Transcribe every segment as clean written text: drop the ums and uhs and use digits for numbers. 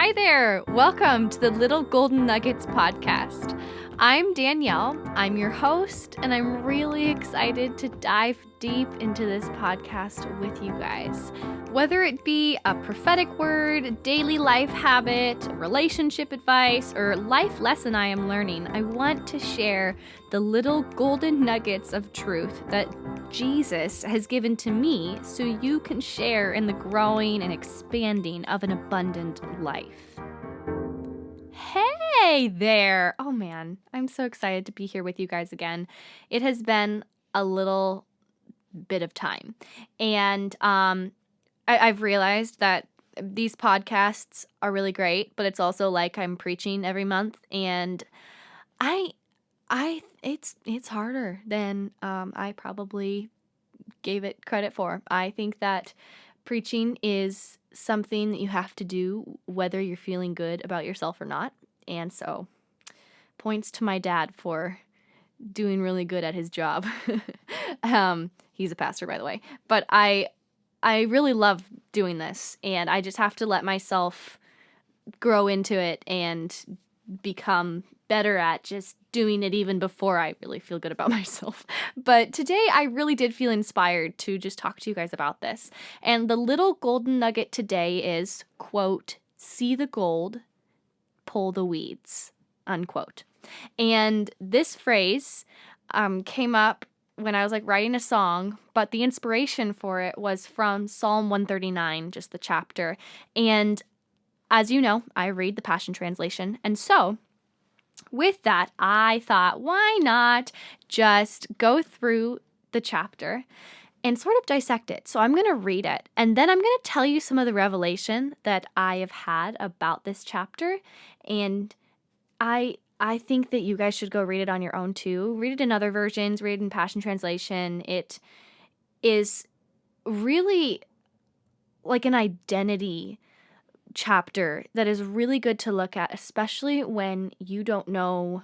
Hi there. Welcome to the Little Golden Nuggets podcast. I'm Danielle. I'm your host, and I'm really excited to dive deep into this podcast with you guys. Whether it be a prophetic word, daily life habit, relationship advice, or life lesson I am learning, I want to share the little golden nuggets of truth that Jesus has given to me so you can share in the growing and expanding of an abundant life. Hey there! Oh man, I'm so excited to be here with you guys again. It has been a little bit of time, and I've realized that these podcasts are really great, but it's also like I'm preaching every month, and it's harder than I probably gave it credit for. I think that preaching is something that you have to do whether you're feeling good about yourself or not. And so, points to my dad for doing really good at his job. He's a pastor, by the way. But I really love doing this, and I just have to let myself grow into it and become better at just doing it even before I really feel good about myself. But today I really did feel inspired to just talk to you guys about this. And the little golden nugget today is, quote, "See the gold, pull the weeds," unquote. And this phrase came up when I was writing a song, but the inspiration for it was from Psalm 139, just the chapter. And as you know, I read the Passion Translation. And so with that, I thought, why not just go through the chapter and sort of dissect it. So I'm going to read it, and then I'm going to tell you some of the revelation that I have had about this chapter. And I think that you guys should go read it on your own too. Read it in other versions, read it in Passion Translation. It is really like an identity chapter that is really good to look at, especially when you don't know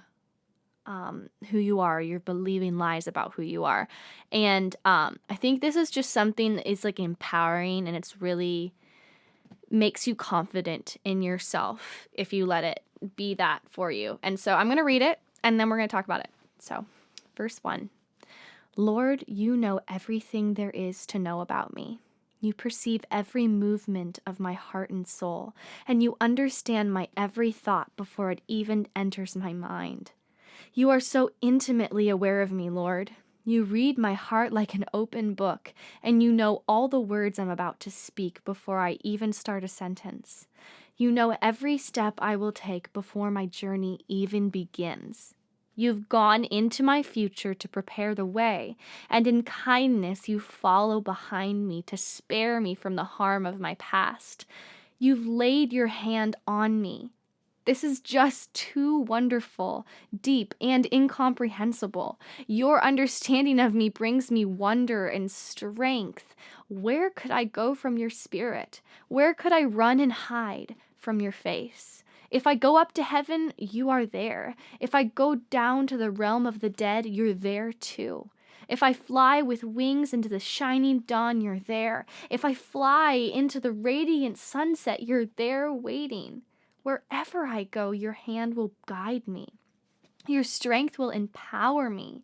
who you are. You're believing lies about who you are. And I think this is just something that is empowering, and it's really makes you confident in yourself if you let it be that for you. And so I'm going to read it, and then we're going to talk about it. So, verse 1. Lord, you know everything there is to know about me. You perceive every movement of my heart and soul, and you understand my every thought before it even enters my mind. You are so intimately aware of me, Lord. You read my heart like an open book, and you know all the words I'm about to speak before I even start a sentence. You know every step I will take before my journey even begins. You've gone into my future to prepare the way, and in kindness you follow behind me to spare me from the harm of my past. You've laid your hand on me. This is just too wonderful, deep, and incomprehensible. Your understanding of me brings me wonder and strength. Where could I go from your spirit? Where could I run and hide from your face? If I go up to heaven, you are there. If I go down to the realm of the dead, you're there too. If I fly with wings into the shining dawn, you're there. If I fly into the radiant sunset, you're there waiting. Wherever I go, your hand will guide me. Your strength will empower me.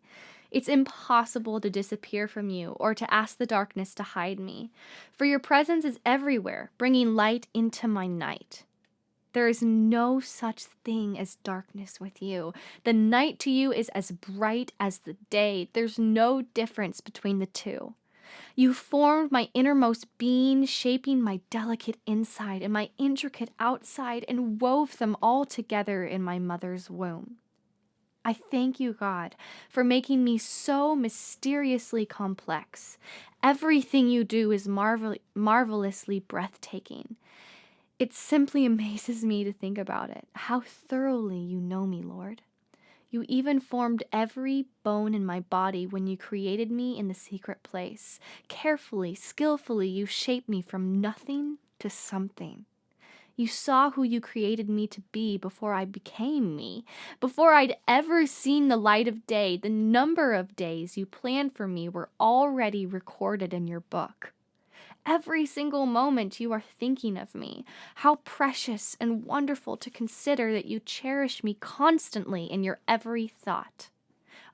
It's impossible to disappear from you or to ask the darkness to hide me, for your presence is everywhere, bringing light into my night. There is no such thing as darkness with you. The night to you is as bright as the day. There's no difference between the two. You formed my innermost being, shaping my delicate inside and my intricate outside, and wove them all together in my mother's womb. I thank you, God, for making me so mysteriously complex. Everything you do is marvelously breathtaking. It simply amazes me to think about it, how thoroughly you know me, Lord. You even formed every bone in my body when you created me in the secret place. Carefully, skillfully, you shaped me from nothing to something. You saw who you created me to be before I became me. Before I'd ever seen the light of day, the number of days you planned for me were already recorded in your book. Every single moment you are thinking of me. How precious and wonderful to consider that you cherish me constantly in your every thought.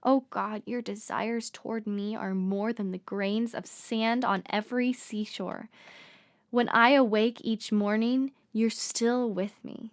Oh God, your desires toward me are more than the grains of sand on every seashore. When I awake each morning, you're still with me.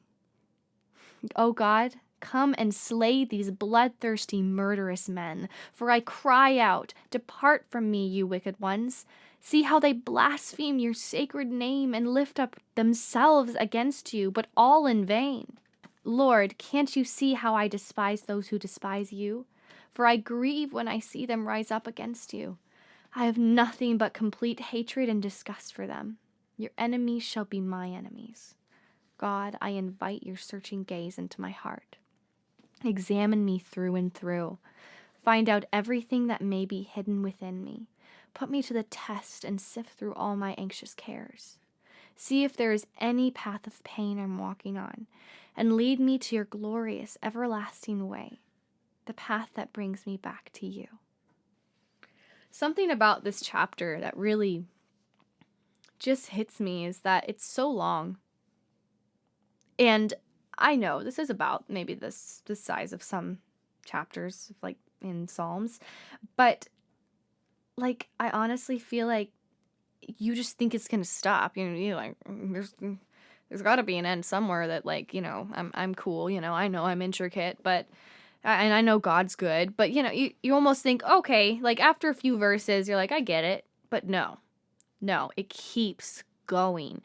Oh God, come and slay these bloodthirsty, murderous men, for I cry out, depart from me, you wicked ones. See how they blaspheme your sacred name and lift up themselves against you, but all in vain. Lord, can't you see how I despise those who despise you? For I grieve when I see them rise up against you. I have nothing but complete hatred and disgust for them. Your enemies shall be my enemies. God, I invite your searching gaze into my heart. Examine me through and through. Find out everything that may be hidden within me. Put me to the test and sift through all my anxious cares. See if there is any path of pain I'm walking on, and lead me to your glorious, everlasting way, the path that brings me back to you. Something about this chapter that really just hits me is that it's so long. And I know this is about maybe the size of some chapters, like in Psalms, but like I honestly feel like you just think it's gonna stop. You're like, there's got to be an end somewhere that, like, I'm cool. I know I'm intricate, but and I know God's good, but you almost think, okay, like after a few verses, you're like, I get it, but no, it keeps going.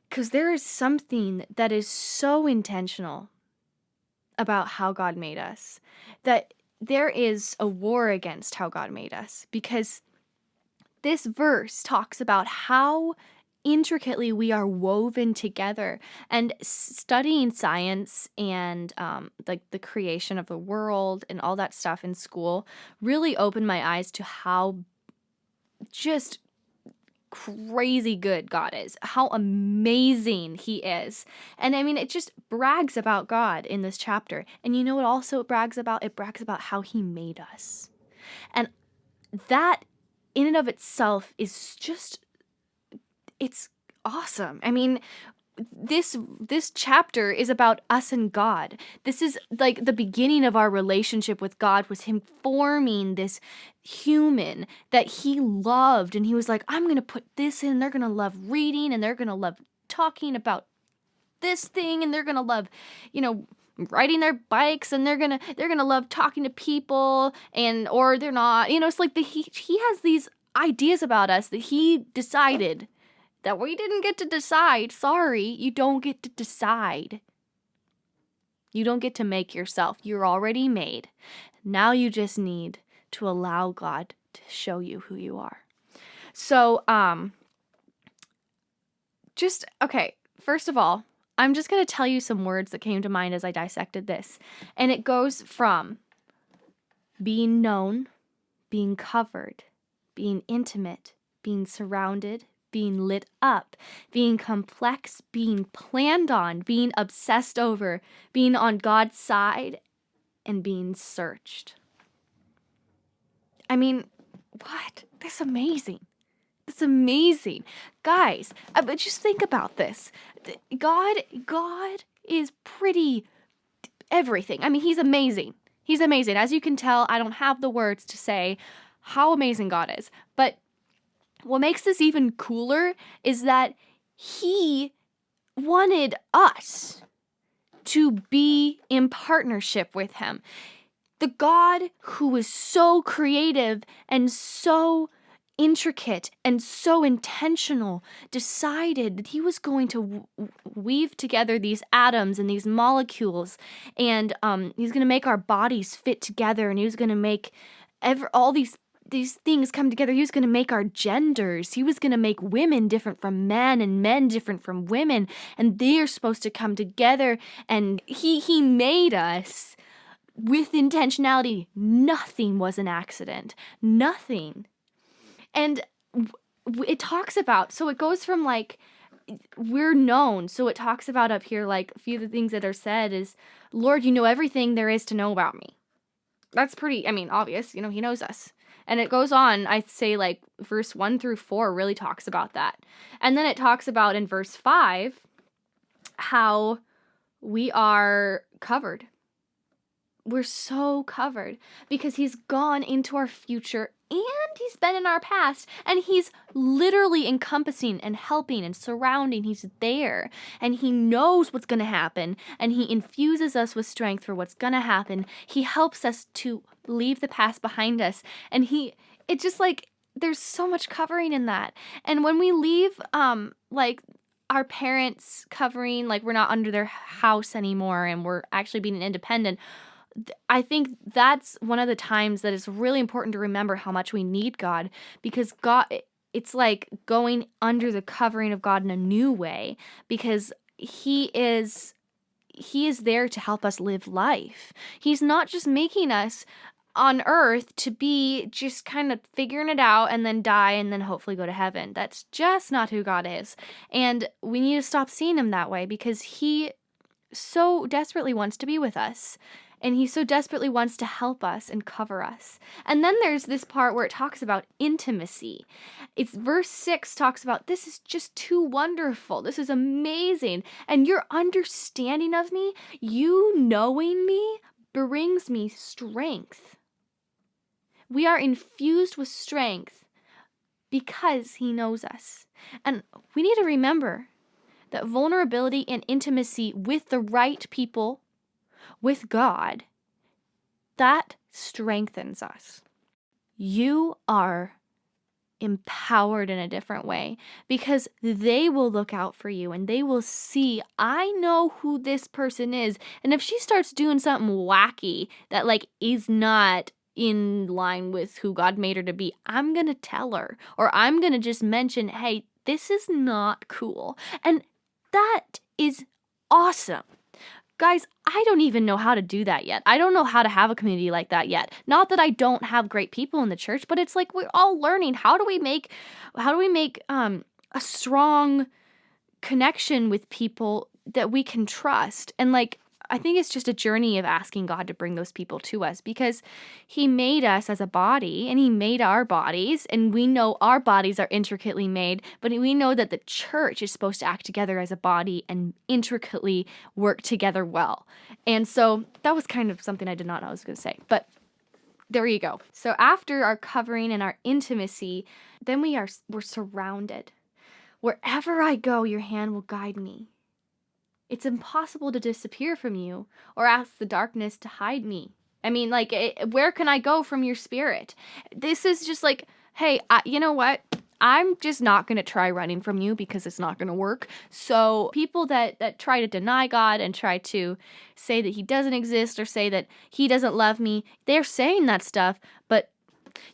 Because there is something that is so intentional about how God made us, that there is a war against how God made us, because this verse talks about how intricately we are woven together. And studying science and like the creation of the world and all that stuff in school really opened my eyes to how just crazy good God is, how amazing he is. And I mean, it just brags about God in this chapter. And you know what also it brags about? It brags about how he made us. And that in and of itself is just, it's awesome. I mean, this chapter is about us and God. This is like the beginning of our relationship with God, was him forming this human that he loved, and he was like, I'm going to put this in. They're going to love reading, and they're going to love talking about this thing, and they're going to love, riding their bikes, and they're going to love talking to people, or they're not. It's like he has these ideas about us that he decided that we didn't get to decide. Sorry, you don't get to decide. You don't get to make yourself. You're already made. Now you just need to allow God to show you who you are. So, first of all, I'm just going to tell you some words that came to mind as I dissected this. And it goes from being known, being covered, being intimate, being surrounded, being lit up, being complex, being planned on, being obsessed over, being on God's side, and being searched. I mean, what? That's amazing. That's amazing. Guys, but just think about this. God is pretty everything. I mean, he's amazing. He's amazing. As you can tell, I don't have the words to say how amazing God is, but what makes this even cooler is that he wanted us to be in partnership with him. The God who is so creative and so intricate and so intentional decided that he was going to weave together these atoms and these molecules, and he's going to make our bodies fit together, and he was going to make all these things come together. He was going to make our genders. He was going to make women different from men and men different from women, and they are supposed to come together, and he made us with intentionality. Nothing was an accident. Nothing. And it talks about, so it goes from like, we're known. So it talks about up here, like a few of the things that are said is, Lord, you know everything there is to know about me. That's pretty, obvious. He knows us. And it goes on, I'd say like verse 1 through 4 really talks about that. And then it talks about in verse 5 how we are covered. We're so covered because he's gone into our future and he's been in our past, and he's literally encompassing and helping and surrounding. He's there, and he knows what's going to happen, and he infuses us with strength for what's going to happen. He helps us to leave the past behind us, and it just like, there's so much covering in that. And when we leave, like our parents covering, like we're not under their house anymore and we're actually being independent, I think that's one of the times that it's really important to remember how much we need God, because God, it's like going under the covering of God in a new way, because he is there to help us live life. He's not just making us on earth to be just kind of figuring it out and then die and then hopefully go to heaven. That's just not who God is. And we need to stop seeing him that way, because he so desperately wants to be with us. And he so desperately wants to help us and cover us. And then there's this part where it talks about intimacy. It's verse 6 talks about, this is just too wonderful. This is amazing. And your understanding of me, you knowing me, brings me strength. We are infused with strength because he knows us. And we need to remember that vulnerability and intimacy with the right people, with God, that strengthens us. You are empowered in a different way because they will look out for you and they will see, I know who this person is. And if she starts doing something wacky that like is not in line with who God made her to be, I'm going to tell her, or I'm going to just mention, hey, this is not cool. And that is awesome. Guys, I don't even know how to do that yet. I don't know how to have a community like that yet. Not that I don't have great people in the church, but it's like we're all learning. How do we make a strong connection with people that we can trust? And like, I think it's just a journey of asking God to bring those people to us, because he made us as a body and he made our bodies, and we know our bodies are intricately made, but we know that the church is supposed to act together as a body and intricately work together well. And so that was kind of something I did not know I was going to say, but there you go. So after our covering and our intimacy, then we're surrounded. Wherever I go, your hand will guide me. It's impossible to disappear from you or ask the darkness to hide me. I mean, like, where can I go from your spirit? This is just like, hey, you know what? I'm just not going to try running from you because it's not going to work. So people that try to deny God and try to say that he doesn't exist or say that he doesn't love me, they're saying that stuff, but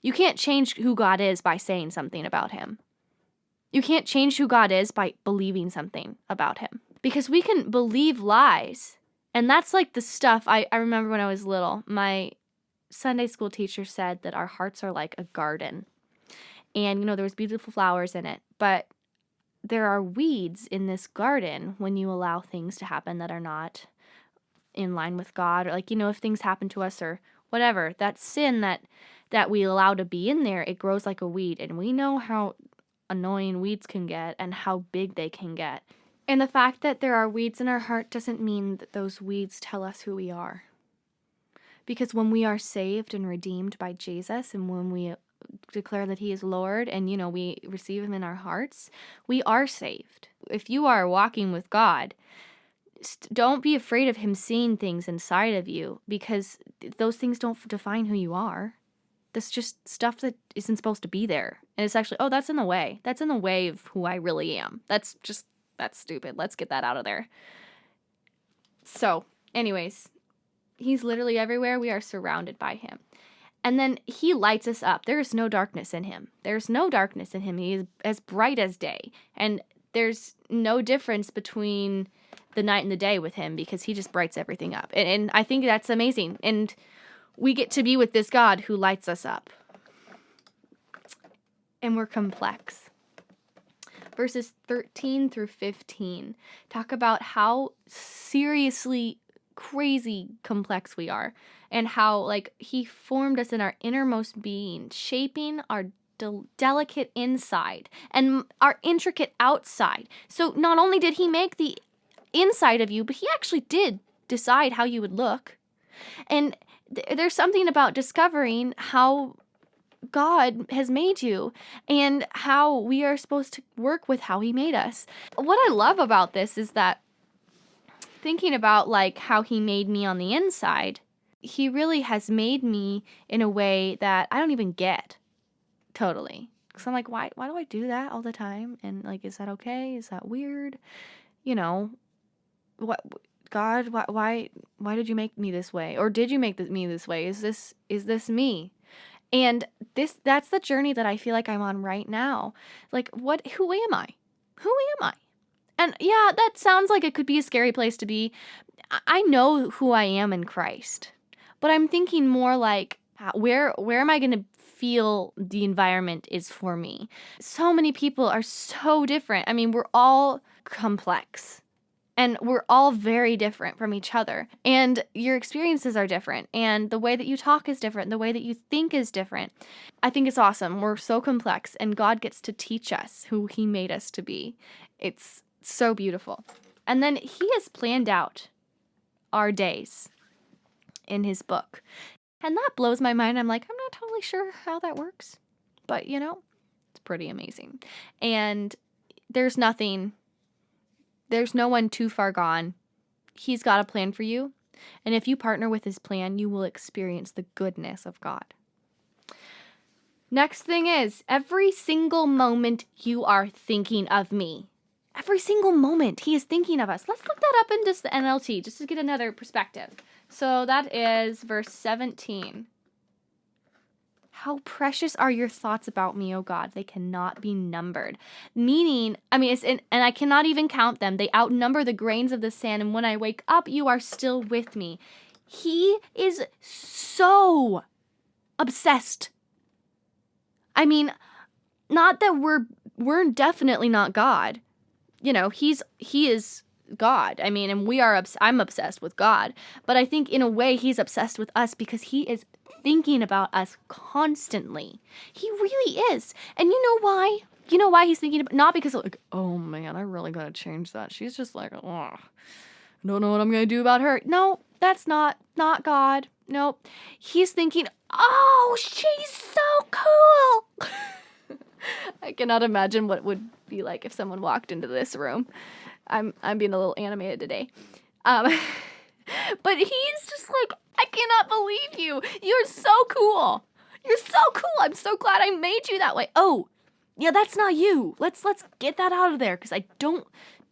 you can't change who God is by saying something about him. You can't change who God is by believing something about him. Because we can believe lies. And that's like the stuff I remember when I was little. My Sunday school teacher said that our hearts are like a garden. And, you know, there was beautiful flowers in it. But there are weeds in this garden when you allow things to happen that are not in line with God. Or like, you know, if things happen to us or whatever, that sin that we allow to be in there, it grows like a weed. And we know how annoying weeds can get and how big they can get. And the fact that there are weeds in our heart doesn't mean that those weeds tell us who we are. Because when we are saved and redeemed by Jesus, and when we declare that he is Lord and, you know, we receive him in our hearts, we are saved. If you are walking with God, don't be afraid of him seeing things inside of you, because those things don't define who you are. That's just stuff that isn't supposed to be there. And it's actually, oh, that's in the way. That's in the way of who I really am. That's stupid. Let's get that out of there. So, anyways, he's literally everywhere. We are surrounded by him. And then he lights us up. There is no darkness in him. There's no darkness in him. He is as bright as day. And there's no difference between the night and the day with him, because he just brights everything up. And I think that's amazing. And we get to be with this God who lights us up. And we're complex. Verses 13 through 15 talk about how seriously crazy complex we are, and how like he formed us in our innermost being, shaping our delicate inside and our intricate outside. So not only did he make the inside of you, but he actually did decide how you would look. And there's something about discovering how God has made you and how we are supposed to work with how he made us. What I love about this is that thinking about like how he made me on the inside, he really has made me in a way that I don't even get totally. Because I'm like, why do I do that all the time? And like, is that okay? Is that weird? You know, what, God, why did you make me this way? Or did you make me this way? Is this me? And that's the journey that I feel like I'm on right now. Like, who am I? Who am I? And yeah, that sounds like it could be a scary place to be. I know who I am in Christ, but I'm thinking more like, where am I going to feel the environment is for me? So many people are so different. I mean, we're all complex. And we're all very different from each other. And your experiences are different. And the way that you talk is different. The way that you think is different. I think it's awesome. We're so complex. And God gets to teach us who he made us to be. It's so beautiful. And then he has planned out our days in his book. And that blows my mind. I'm like, I'm not totally sure how that works. But, it's pretty amazing. And there's no one too far gone. He's got a plan for you. And if you partner with his plan, you will experience the goodness of God. Next thing is, every single moment you are thinking of me. Every single moment he is thinking of us. Let's look that up in just the NLT, just to get another perspective. So that is verse 17. How precious are your thoughts about me, O God? They cannot be numbered. Meaning, and I cannot even count them. They outnumber the grains of the sand. And when I wake up, you are still with me. He is so obsessed. I mean, not that we're definitely not God. He is God. I mean, and I'm obsessed with God. But I think in a way he's obsessed with us because he is thinking about us constantly. He really is. And you know why? You know why he's thinking about, not because like, oh man, I really gotta change that. She's just like, oh, I don't know what I'm gonna do about her. No, that's not God. Nope. He's thinking, oh, she's so cool. I cannot imagine what it would be like if someone walked into this room. I'm being a little animated today. But he's just like, I cannot believe you. You're so cool. You're so cool. I'm so glad I made you that way. Oh, yeah, that's not you. Let's get that out of there because I don't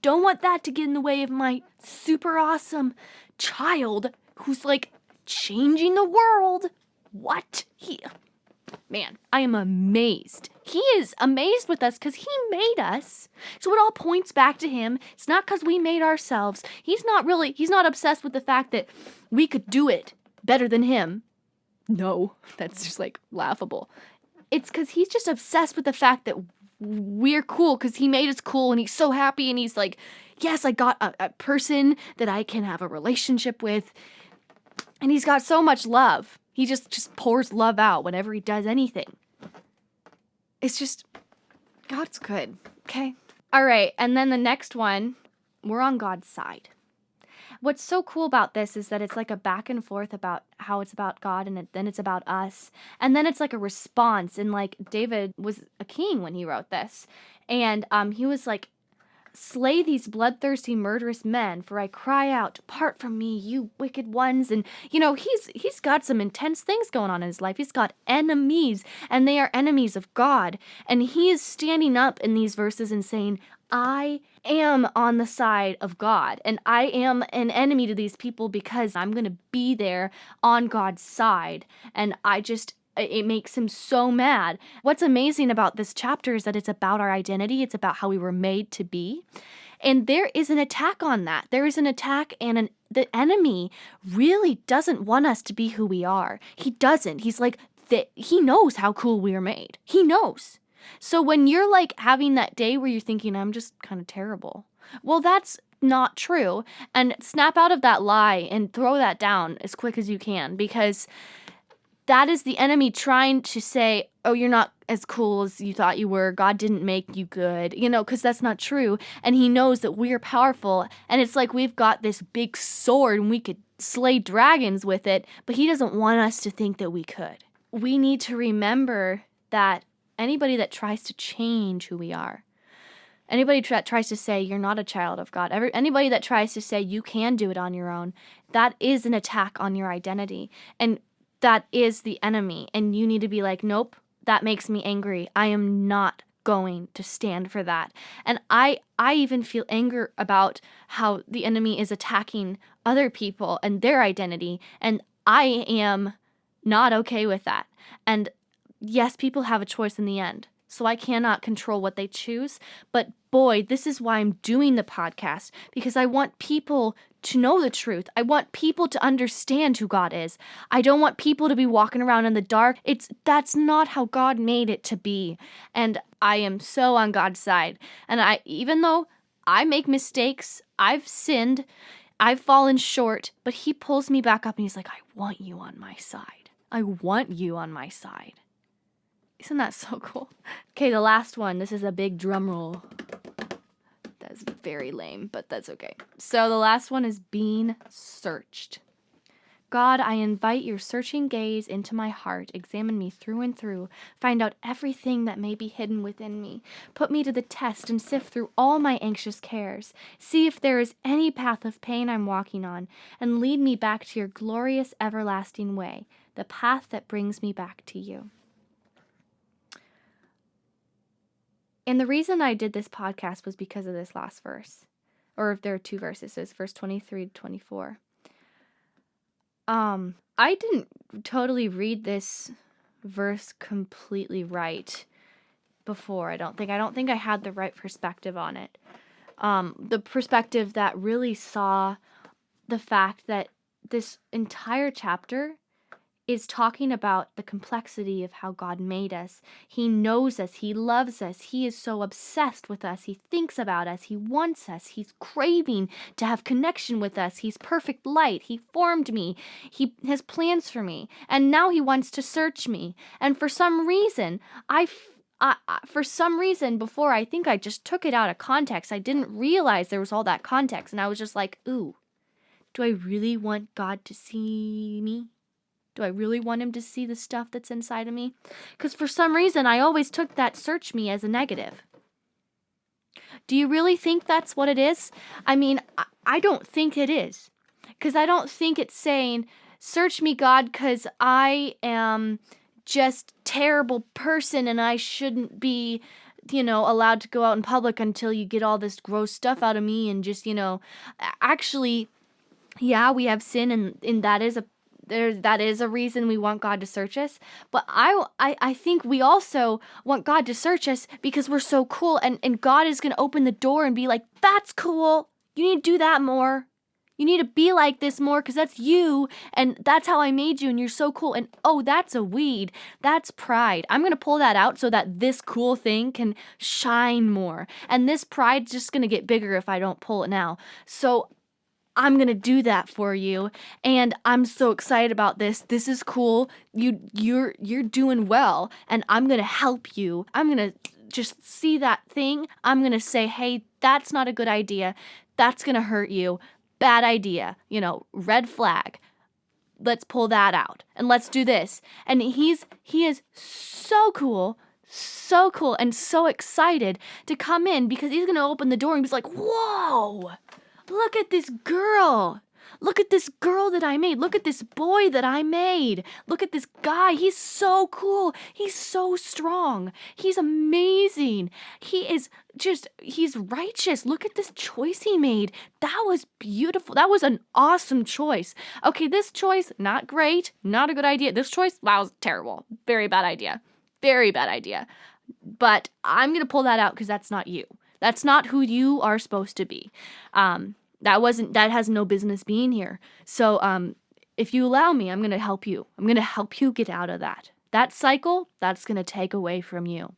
want that to get in the way of my super awesome child who's like changing the world. What? Man, I am amazed. He is amazed with us because he made us. So it all points back to him. It's not because we made ourselves. He's not obsessed with the fact that we could do it better than him. No, that's just like laughable. It's because he's just obsessed with the fact that we're cool because he made us cool and he's so happy and he's like, yes, I got a person that I can have a relationship with. And he's got so much love. He just pours love out whenever he does anything. It's just, God's good, okay? All right, and then the next one, we're on God's side. What's so cool about this is that it's like a back and forth about how it's about God and then it's about us. And then it's like a response. And like David was a king when he wrote this. And he was like, slay these bloodthirsty, murderous men, for I cry out, depart from me, you wicked ones. And, he's got some intense things going on in his life. He's got enemies, and they are enemies of God. And he is standing up in these verses and saying, I am on the side of God, and I am an enemy to these people because I'm going to be there on God's side. And it makes him so mad. What's amazing about this chapter is that it's about our identity. It's about how we were made to be. And there is an attack on that. There is an attack, and the enemy really doesn't want us to be who we are. He doesn't. He's like, he knows how cool we are made. He knows. So when you're like having that day where you're thinking, I'm just kind of terrible. Well, that's not true. And snap out of that lie and throw that down as quick as you can, because that is the enemy trying to say, oh, you're not as cool as you thought you were. God didn't make you good, because that's not true. And he knows that we are powerful. And it's like we've got this big sword and we could slay dragons with it, but he doesn't want us to think that we could. We need to remember that anybody that tries to change who we are, anybody that tries to say you're not a child of God, anybody that tries to say you can do it on your own, that is an attack on your identity. And that is the enemy. And you need to be like, nope, that makes me angry. I am not going to stand for that. And I even feel anger about how the enemy is attacking other people and their identity. And I am not okay with that. And yes, people have a choice in the end. So I cannot control what they choose. But boy, this is why I'm doing the podcast, because I want people to know the truth. I want people to understand who God is. I don't want people to be walking around in the dark. That's not how God made it to be. And I am so on God's side. And even though I make mistakes, I've sinned, I've fallen short, but he pulls me back up and he's like, I want you on my side. I want you on my side. Isn't that so cool? Okay, the last one. This is a big drum roll. That's very lame, but that's okay. So the last one is being searched. God, I invite your searching gaze into my heart. Examine me through and through. Find out everything that may be hidden within me. Put me to the test and sift through all my anxious cares. See if there is any path of pain I'm walking on, and lead me back to your glorious everlasting way, the path that brings me back to you. And the reason I did this podcast was because of this last verse. Or if there are two verses, so it's verse 23 to 24. I didn't totally read this verse completely right before, I don't think. I don't think I had the right perspective on it. The perspective that really saw the fact that this entire chapter is talking about the complexity of how God made us. He knows us. He loves us. He is so obsessed with us. He thinks about us. He wants us. He's craving to have connection with us. He's perfect light. He formed me. He has plans for me. And now he wants to search me. And for some reason, before, I think I just took it out of context. I didn't realize there was all that context. And I was just like, ooh, do I really want God to see me? Do I really want him to see the stuff that's inside of me? Because for some reason, I always took that search me as a negative. Do you really think that's what it is? I mean, I don't think it is. Because I don't think it's saying, search me, God, because I am just a terrible person and I shouldn't be, allowed to go out in public until you get all this gross stuff out of me and just, actually, yeah, we have sin and that is a reason we want God to search us. But I think we also want God to search us because we're so cool. And God is going to open the door and be like, that's cool. You need to do that more. You need to be like this more because that's you. And that's how I made you. And you're so cool. And oh, that's a weed. That's pride. I'm going to pull that out so that this cool thing can shine more. And this pride's just going to get bigger if I don't pull it now. So I'm going to do that for you. And I'm so excited about this. This is cool. You're doing well. And I'm going to help you. I'm going to just see that thing. I'm going to say, hey, that's not a good idea. That's going to hurt you. Bad idea. Red flag. Let's pull that out. And let's do this. And he is so cool. So cool and so excited to come in because he's going to open the door and he's like, whoa. Look at this girl. Look at this girl that I made. Look at this boy that I made. Look at this guy. He's so cool. He's so strong. He's amazing. He's righteous. Look at this choice he made. That was beautiful. That was an awesome choice. Okay, this choice, not great. Not a good idea. This choice, wow, was terrible. Very bad idea. Very bad idea. But I'm going to pull that out because that's not you. That's not who you are supposed to be. That has no business being here. So, if you allow me, I'm going to help you. I'm going to help you get out of that. That cycle, that's going to take away from you.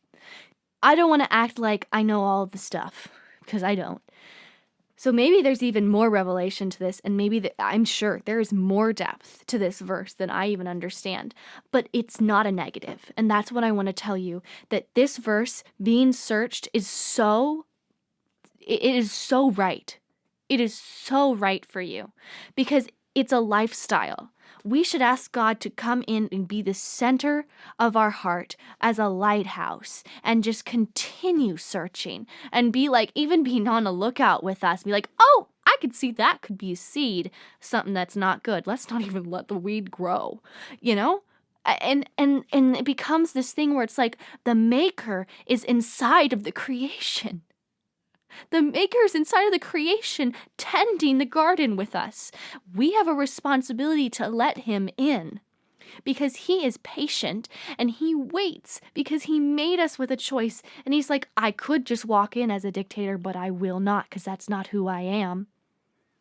I don't want to act like I know all of the stuff, because I don't. So maybe there's even more revelation to this, and maybe I'm sure there is more depth to this verse than I even understand, but it's not a negative. And that's what I want to tell you, that this verse being searched is it is so right. It is so right for you because it's a lifestyle. We should ask God to come in and be the center of our heart as a lighthouse and just continue searching and be like, even being on a lookout with us, be like, oh, I could see that could be a seed, something that's not good. Let's not even let the weed grow, you know? And it becomes this thing where it's like the maker is inside of the creation. The maker's inside of the creation, tending the garden with us. We have a responsibility to let him in because he is patient and he waits because he made us with a choice. And he's like, I could just walk in as a dictator, but I will not because that's not who I am.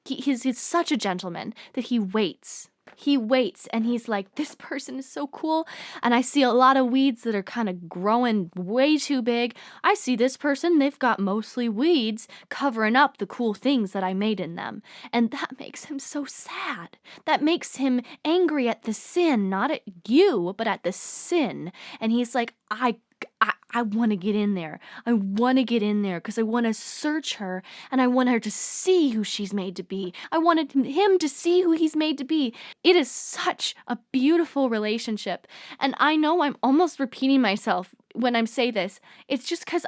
He's such a gentleman that he waits. He waits and he's like, this person is so cool. And I see a lot of weeds that are kind of growing way too big. I see this person, they've got mostly weeds covering up the cool things that I made in them. And that makes him so sad. That makes him angry at the sin, not at you, but at the sin. And he's like, I want to get in there. I want to get in there because I want to search her and I want her to see who she's made to be. I wanted him to see who he's made to be. It is such a beautiful relationship. And I know I'm almost repeating myself when I say this. It's just because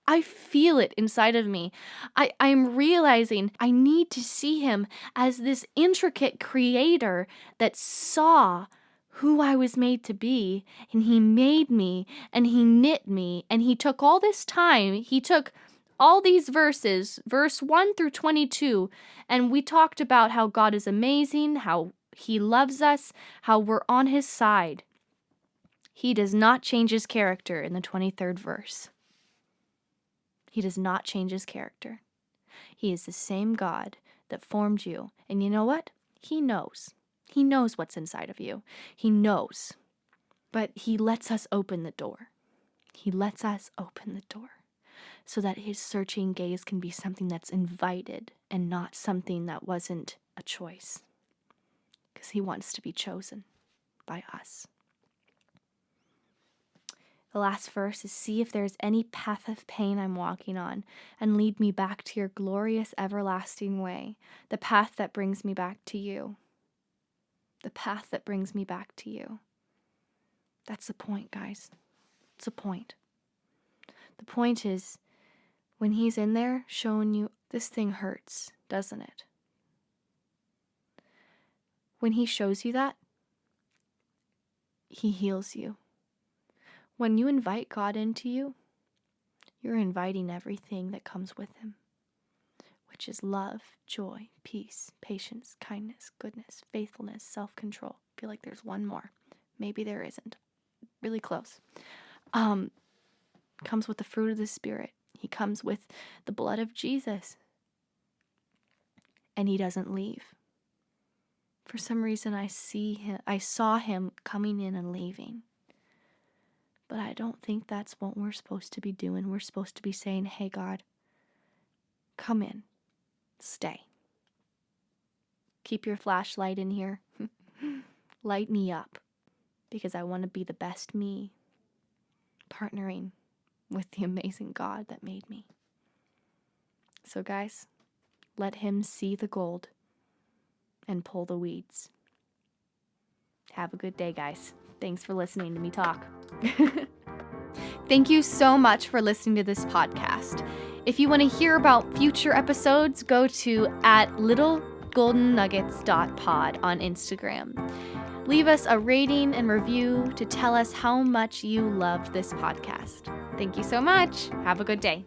I feel it inside of me. I'm realizing I need to see him as this intricate creator that saw who I was made to be, and he made me, and he knit me, and he took all this time, he took all these verses, verse 1 through 22, and we talked about how God is amazing, how he loves us, how we're on his side. He does not change his character in the 23rd verse. He does not change his character. He is the same God that formed you, and you know what? He knows. He knows what's inside of you. He knows. But he lets us open the door. He lets us open the door so that his searching gaze can be something that's invited and not something that wasn't a choice. Because he wants to be chosen by us. The last verse is, see if there's any path of pain I'm walking on and lead me back to your glorious everlasting way, the path that brings me back to you. The path that brings me back to you. That's the point, guys. It's a point. The point is, when he's in there showing you, this thing hurts, doesn't it? When he shows you that, he heals you. When you invite God into you, you're inviting everything that comes with him, which is love, joy, peace, patience, kindness, goodness, faithfulness, self-control. I feel like there's one more. Maybe there isn't. Really close. Comes with the fruit of the Spirit. He comes with the blood of Jesus. And he doesn't leave. For some reason I saw him coming in and leaving. But I don't think that's what we're supposed to be doing. We're supposed to be saying, hey God, come in. Stay. Keep your flashlight in here. Light me up. Because I want to be the best me. Partnering with the amazing God that made me. So guys, let him see the gold and pull the weeds. Have a good day, guys. Thanks for listening to me talk. Thank you so much for listening to this podcast. If you want to hear about future episodes, go to @littlegoldennuggets.pod on Instagram. Leave us a rating and review to tell us how much you loved this podcast. Thank you so much. Have a good day.